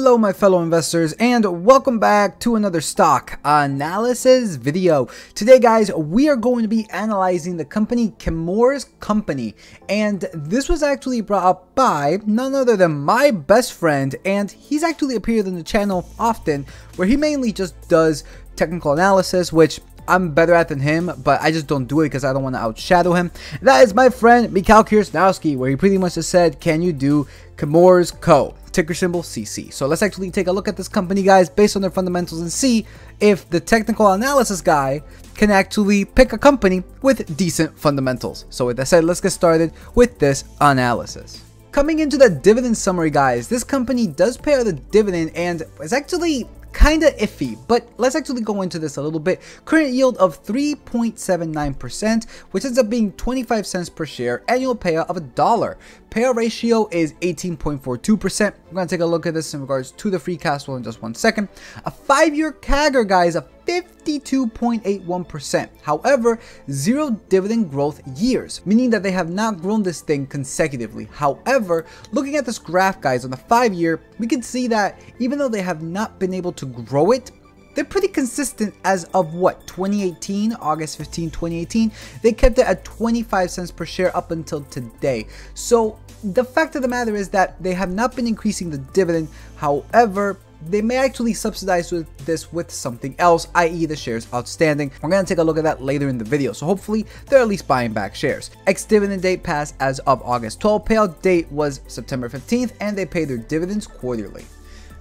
Hello my fellow investors, and welcome back to another stock analysis video. Today guys, we are going to be analyzing the company Chemours company, and this was actually brought up by none other than my best friend, and he's actually appeared on the channel often where he mainly just does technical analysis, which I'm better at than him, but I just don't do it because I don't want to outshadow him. That is my friend Mikhail Kirsnowski, where he pretty much just said, can you do Chemours Co? Ticker symbol CC. So let's actually take a look at this company, guys, based on their fundamentals and see if the technical analysis guy can actually pick a company with decent fundamentals. So with that said, let's get started with this analysis. Coming into the dividend summary, guys, this company does pay out a dividend and it's actually kind of iffy, but let's actually go into this a little bit. Current yield of 3.79%, which ends up being 25 cents per share, annual payout of $1. Payout ratio is 18.42%. We're going to take a look at this in regards to the free cash flow in just 1 second. A 5-year CAGR, guys, of 52.81%. However, 0 dividend growth years, meaning that they have not grown this thing consecutively. However, looking at this graph, guys, on the 5-year, we can see that even though they have not been able to grow it, they're pretty consistent as of what, 2018, August 15, 2018. They kept it at 25 cents per share up until today. So the fact of the matter is that they have not been increasing the dividend. However, they may actually subsidize this with something else, i.e. the shares outstanding. We're going to take a look at that later in the video. So hopefully they're at least buying back shares. Ex-dividend date passed as of August 12. Payout date was September 15th, and they pay their dividends quarterly.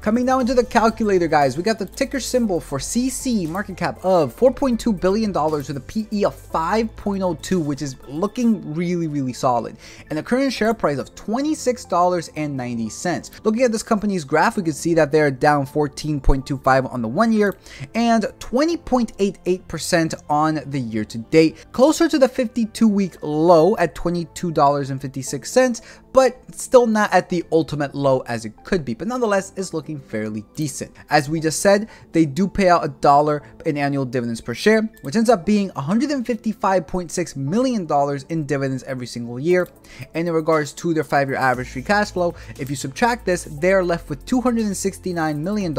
Coming now into the calculator, guys, we got the ticker symbol for CC, market cap of $4.2 billion with a PE of 5.02, which is looking really solid, and a current share price of $26.90. Looking at this company's graph, we can see that they're down 14.25 on the 1 year and 20.88% on the year to date, closer to the 52-week low at $22.56, but still not at the ultimate low as it could be, but nonetheless is looking fairly decent. As we just said, they do pay out $1 in annual dividends per share, which ends up being $155.6 million in dividends every single year. And in regards to their 5-year average free cash flow, if you subtract this, they're left with $269 million,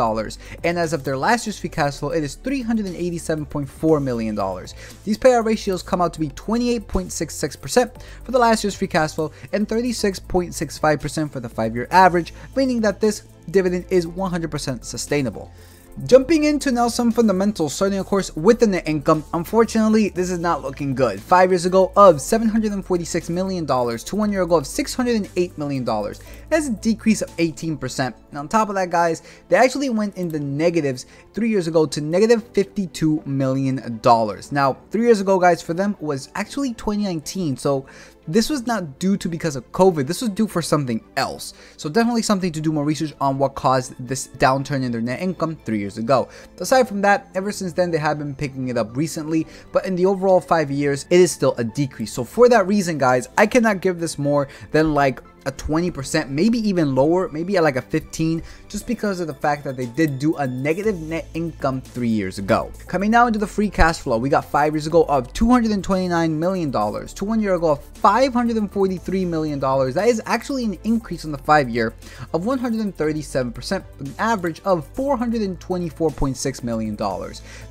and as of their last year's free cash flow, it is $387.4 million. These payout ratios come out to be 28.66% for the last year's free cash flow and 36.65% for the 5-year average, meaning that this dividend is 100% sustainable. Jumping into now some fundamentals, starting of course with the net income. Unfortunately, this is not looking good. 5 years ago of $746 million to 1 year ago of $608 million. That's a decrease of 18%. And on top of that, guys, they actually went in the negatives 3 years ago to negative $52 million. Now, 3 years ago, guys, for them was actually 2019. So this was not due to because of COVID. This was due for something else. So definitely something to do more research on what caused this downturn in their net income 3 years ago. Aside from that, ever since then, they have been picking it up recently, but in the overall 5 years, it is still a decrease. So for that reason, guys, I cannot give this more than like a 20%, maybe even lower, maybe at like a 15, just because of the fact that they did do a negative net income 3 years ago. Coming now into the free cash flow, we got 5 years ago of $229 million to 1 year ago of $543 million. That is actually an increase on the 5-year of 137%, with an average of $424.6 million.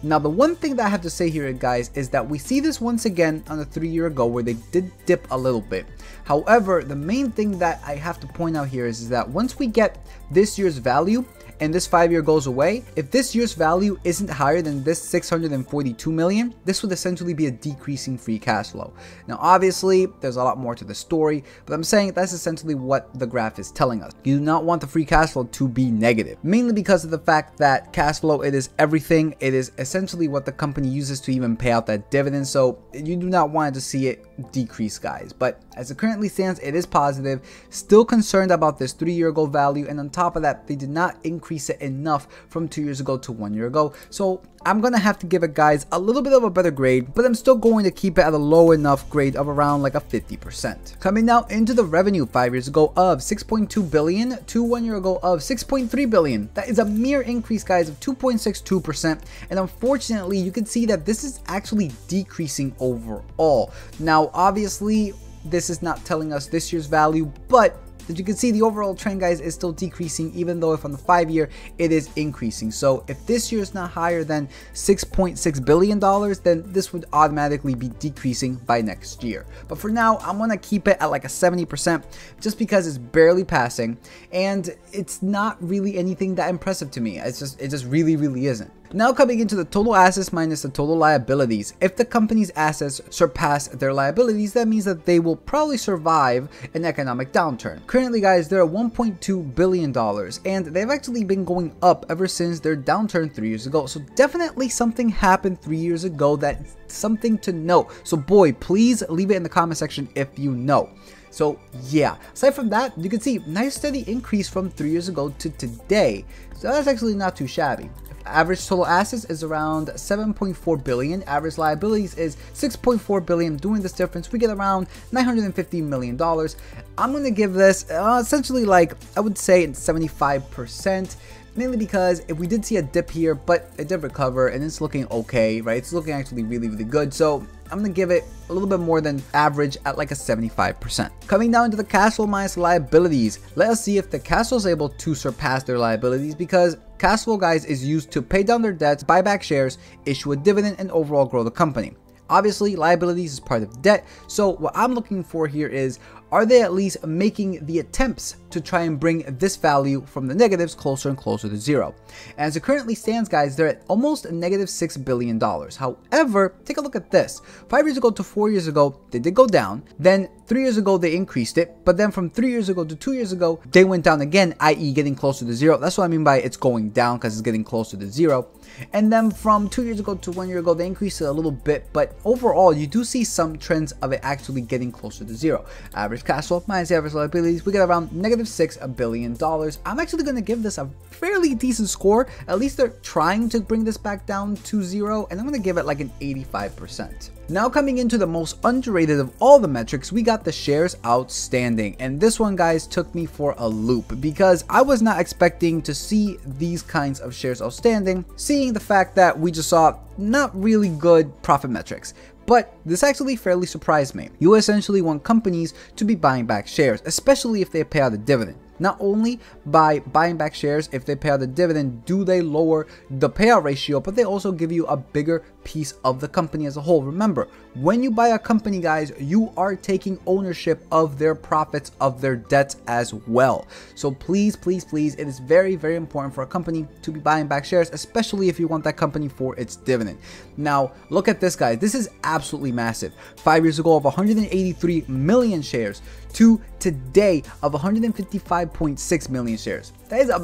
Now, the one thing that I have to say here, guys, is that we see this once again on the 3 year ago where they did dip a little bit. However, the main thing that I have to point out here is that once we get this year's value and this 5-year goes away, if this year's value isn't higher than this $642 million, this would essentially be a decreasing free cash flow. Now, obviously, there's a lot more to the story, but I'm saying that's essentially what the graph is telling us. You do not want the free cash flow to be negative, mainly because of the fact that cash flow, it is everything. It is essentially what the company uses to even pay out that dividend. So you do not want to see it decrease, guys. But as it currently stands, it is positive. Still concerned about this 3 year ago value, and on top of that, they did not increase it enough from 2 years ago to 1 year ago. So I'm gonna have to give it, guys, a little bit of a better grade, but I'm still going to keep it at a low enough grade of around like a 50%. Coming now into the revenue, 5 years ago of $6.2 billion to 1 year ago of $6.3 billion. That is a mere increase, guys, of 2.62%, and unfortunately you can see that this is actually decreasing overall. Now, obviously, this is not telling us this year's value, but As you can see, the overall trend, guys, is still decreasing, even though if on the 5-year it is increasing. So if this year is not higher than $6.6 billion, then this would automatically be decreasing by next year. But for now, I'm gonna keep it at like a 70% just because it's barely passing and it's not really anything that impressive to me. It just really isn't. Now coming into the total assets minus the total liabilities. If the company's assets surpass their liabilities, that means that they will probably survive an economic downturn. Currently, guys, they're at $1.2 billion and they've actually been going up ever since their downturn 3 years ago. So definitely something happened 3 years ago that's something to know. So boy, please leave it in the comment section if you know. So yeah, aside from that, you can see nice steady increase from 3 years ago to today. So that's actually not too shabby. Average total assets is around 7.4 billion. Average liabilities is 6.4 billion. Doing this difference, we get around $950 million. I'm going to give this essentially, like, I would say 75%. Mainly because if we did see a dip here, but it did recover and it's looking okay, right? It's looking actually really good. So I'm gonna give it a little bit more than average at like a 75%. Coming down to the cash flow minus liabilities, let us see if the cash flow is able to surpass their liabilities, because cash flow, guys, is used to pay down their debts, buy back shares, issue a dividend, and overall grow the company. Obviously, liabilities is part of debt, so what I'm looking for here is, are they at least making the attempts to try and bring this value from the negatives closer and closer to zero? And as it currently stands, guys, they're at almost negative $6 billion. However, take a look at this. 5 years ago to 4 years ago, they did go down. Then 3 years ago, they increased it. But then from 3 years ago to 2 years ago, they went down again, i.e. getting closer to zero. That's what I mean by it's going down, because it's getting closer to zero. And then from 2 years ago to 1 year ago, they increased it a little bit. But overall, you do see some trends of it actually getting closer to zero. Average cash flow minus average liabilities, we get around negative $6 billion. I'm actually going to give this a fairly decent score. At least they're trying to bring this back down to zero, and I'm going to give it like an 85%. Now coming into the most underrated of all the metrics, we got the shares outstanding. And this one, guys, took me for a loop, because I was not expecting to see these kinds of shares outstanding, seeing the fact that we just saw not really good profit metrics. But this actually fairly surprised me. You essentially want companies to be buying back shares, especially if they pay out a dividend. Not only by buying back shares, if they pay out a dividend, do they lower the payout ratio, but they also give you a bigger piece of the company as a whole. Remember, when you buy a company, guys, you are taking ownership of their profits, of their debts as well. So please, it is very important for a company to be buying back shares, especially if you want that company for its dividend. Now, look at this, guys. This is absolutely massive. 5 years ago of 183 million shares to today of 155.6 million shares. That is a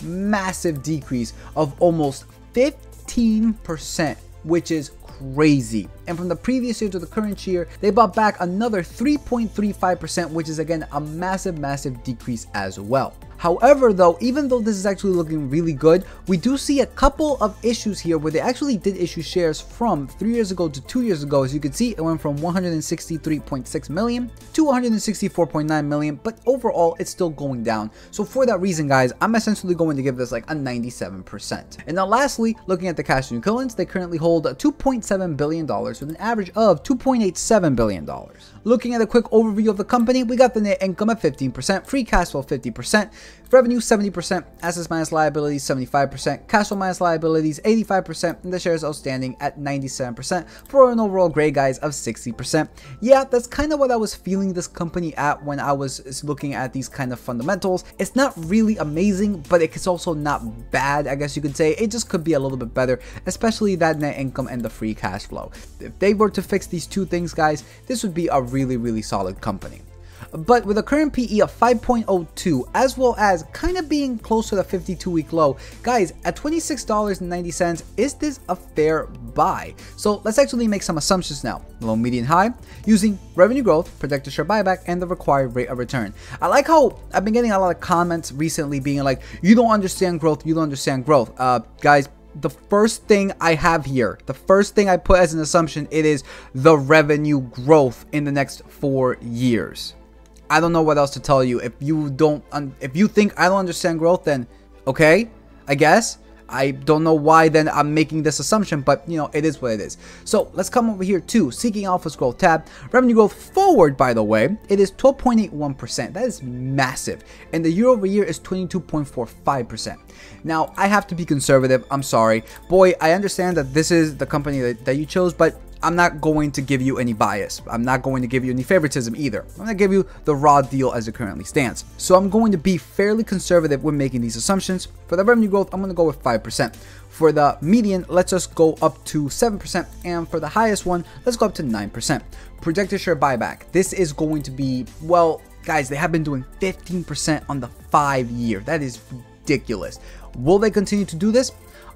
massive decrease of almost 15%, which is crazy. And from the previous year to the current year, they bought back another 3.35%, which is again a massive decrease as well. However, though, even though this is actually looking really good, we do see a couple of issues here where they actually did issue shares from 3 years ago to 2 years ago. As you can see, it went from 163.6 million to 164.9 million, but overall, it's still going down. So for that reason, guys, I'm essentially going to give this like a 97%. And now lastly, looking at the cash and equivalents, they currently hold $2.7 billion with an average of $2.87 billion. Looking at a quick overview of the company, we got the net income at 15%, free cash flow 50%, revenue 70%, assets minus liabilities 75%, cash flow minus liabilities 85%, and the shares outstanding at 97% for an overall grade, guys, of 60%. Yeah, that's kind of what I was feeling this company at when I was looking at these kind of fundamentals. It's not really amazing, but it's also not bad, I guess you could say. It just could be a little bit better, especially that net income and the free cash flow. If they were to fix these two things, guys, this would be a really solid company. But with a current PE of 5.02, as well as kind of being close to the 52-week low, guys, at $26.90, is this a fair buy? So let's actually make some assumptions now. Low, median, high, using revenue growth, projected share buyback, and the required rate of return. I like how I've been getting a lot of comments recently being like, you don't understand growth, you don't understand growth. Guys, the first thing I have here, the first thing I put as an assumption, it is the revenue growth in the next 4 years. I don't know what else to tell you. If you think I don't understand growth, then okay, I guess. I don't know why then I'm making this assumption, but you know, it is what it is. So let's come over here to Seeking Alpha's growth tab. Revenue growth forward, by the way, it is 12.81%. That is massive. And the year over year is 22.45%. Now, I have to be conservative. I'm sorry. Boy, I understand that this is the company that you chose, but I'm not going to give you any bias. I'm not going to give you any favoritism either. I'm going to give you the raw deal as it currently stands. So I'm going to be fairly conservative when making these assumptions. For the revenue growth, I'm going to go with 5%. For the median, let's just go up to 7%. And for the highest one, let's go up to 9%. Projected share buyback. This is going to be, well, guys, they have been doing 15% on the 5-year. That is ridiculous. Will they continue to do this?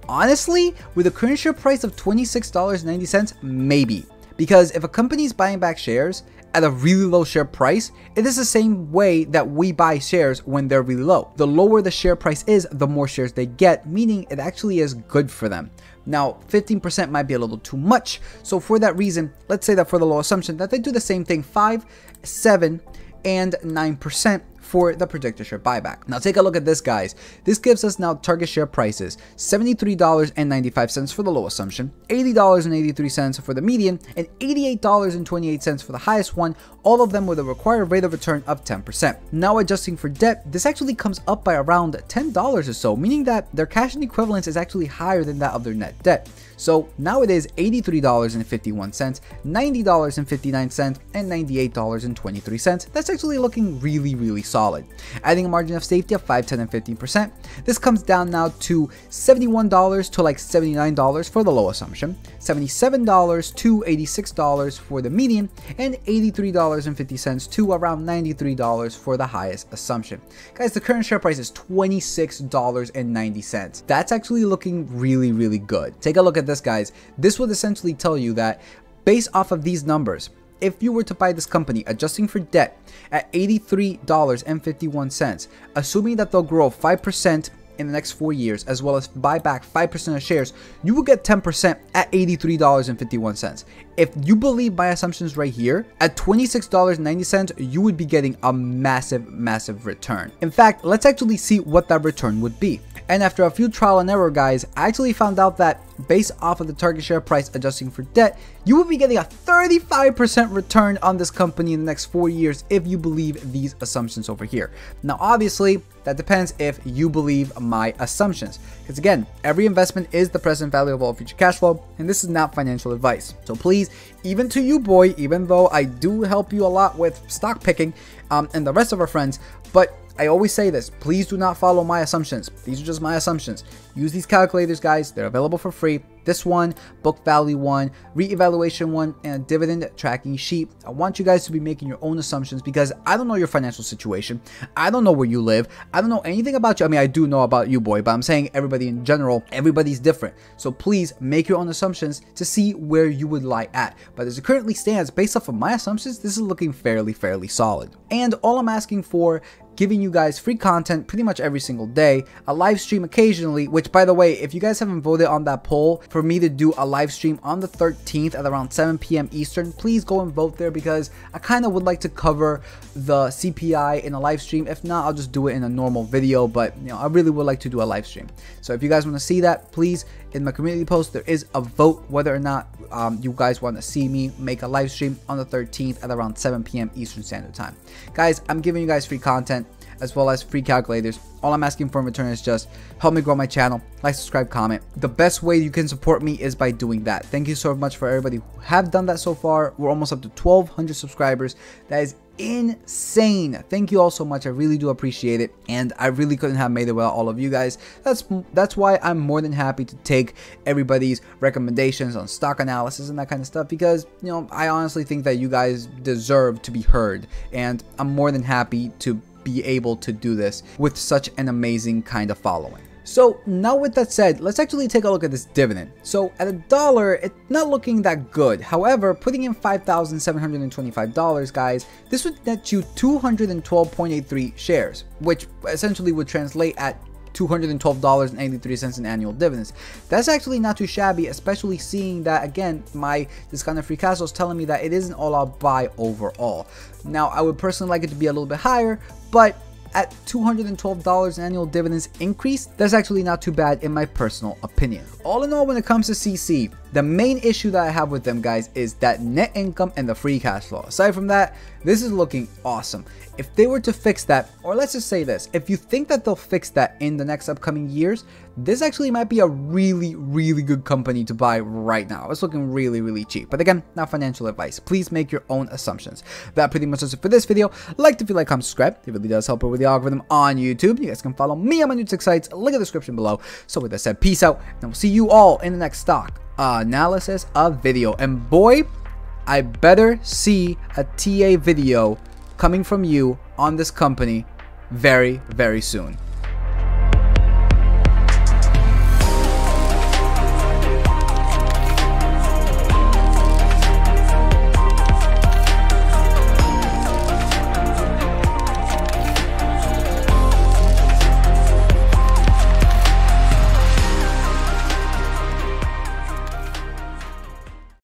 Honestly, with the current share price of $26.90, maybe. Because if a company is buying back shares at a really low share price, it is the same way that we buy shares when they're really low. The lower the share price is, the more shares they get, meaning it actually is good for them. Now, 15% might be a little too much. So for that reason, let's say that for the low assumption that they do the same thing, 5, 7, and 9% for the projected share buyback. Now take a look at this, guys. This gives us now target share prices: $73.95 for the low assumption, $80.83 for the median, and $88.28 for the highest one, all of them with a required rate of return of 10%. Now adjusting for debt, this actually comes up by around $10 or so, meaning that their cash and equivalents is actually higher than that of their net debt. So now it is $83.51, $90.59, and $98.23. That's actually looking really solid. Adding a margin of safety of 5, 10, and 15%. This comes down now to $71 to like $79 for the low assumption, $77 to $86 for the median, and $83.50 to around $93 for the highest assumption. Guys, the current share price is $26.90. That's actually looking really good. Take a look at this, guys. This would essentially tell you that based off of these numbers, if you were to buy this company adjusting for debt at $83.51, assuming that they'll grow 5% in the next 4 years, as well as buy back 5% of shares, you will get 10% at $83.51. If you believe my assumptions right here, at $26.90, you would be getting a massive return. In fact, let's actually see what that return would be. And after a few trial and error, guys, I actually found out that based off of the target share price adjusting for debt, you will be getting a 35% return on this company in the next 4 years if you believe these assumptions over here. Now, obviously, that depends if you believe my assumptions. Because again, every investment is the present value of all future cash flow, and this is not financial advice. So please, even to you, boy, even though I do help you a lot with stock picking and the rest of our friends, but I always say this, please do not follow my assumptions. These are just my assumptions. Use these calculators, guys. They're available for free. This one, book value one, reevaluation one, and a dividend tracking sheet. I want you guys to be making your own assumptions because I don't know your financial situation. I don't know where you live. I don't know anything about you. I mean, I do know about you, boy, but I'm saying everybody in general, everybody's different. So please make your own assumptions to see where you would lie at. But as it currently stands, based off of my assumptions, this is looking fairly solid. And all I'm asking for, giving you guys free content pretty much every single day, a live stream occasionally, which by the way, if you guys haven't voted on that poll for me to do a live stream on the 13th at around 7 p.m. Eastern, please go and vote there because I kind of would like to cover the CPI in a live stream. If not, I'll just do it in a normal video, but you know, I really would like to do a live stream. So if you guys want to see that, please, in my community post, there is a vote whether or not you guys want to see me make a live stream on the 13th at around 7 p.m. Eastern Standard Time. Guys, I'm giving you guys free content as well as free calculators. All I'm asking for in return is just help me grow my channel, like, subscribe, comment. The best way you can support me is by doing that. Thank you so much for everybody who have done that so far. We're almost up to 1,200 subscribers. That is insane. Thank you all so much. I really do appreciate it, and I really couldn't have made it without all of you guys. That's why I'm more than happy to take everybody's recommendations on stock analysis and that kind of stuff, because you know, I honestly think that you guys deserve to be heard, and I'm more than happy to be able to do this with such an amazing kind of following. So now with that said, let's actually take a look at this dividend. So at $1, it's not looking that good. However, putting in $5,725, guys, this would net you 212.83 shares, which essentially would translate at $212.83 in annual dividends. That's actually not too shabby, especially seeing that, again, my discounted free cash flow is telling me that it isn't all out buy overall. Now, I would personally like it to be a little bit higher, but at $212 in annual dividends increase, that's actually not too bad in my personal opinion. All in all, when it comes to CC, the main issue that I have with them, guys, is that net income and the free cash flow. Aside from that, this is looking awesome. If they were to fix that, or let's just say this, if you think that they'll fix that in the next upcoming years, this actually might be a really, really good company to buy right now. It's looking really, really cheap. But again, not financial advice. Please make your own assumptions. That pretty much does it for this video. Like if you like, comment, subscribe. It really does help with the algorithm on YouTube. You guys can follow me on my new tech sites. Link in the description below. So with that said, peace out, and we'll see you all in the next stock analysis of video. And boy, I better see a TA video coming from you on this company very, very soon.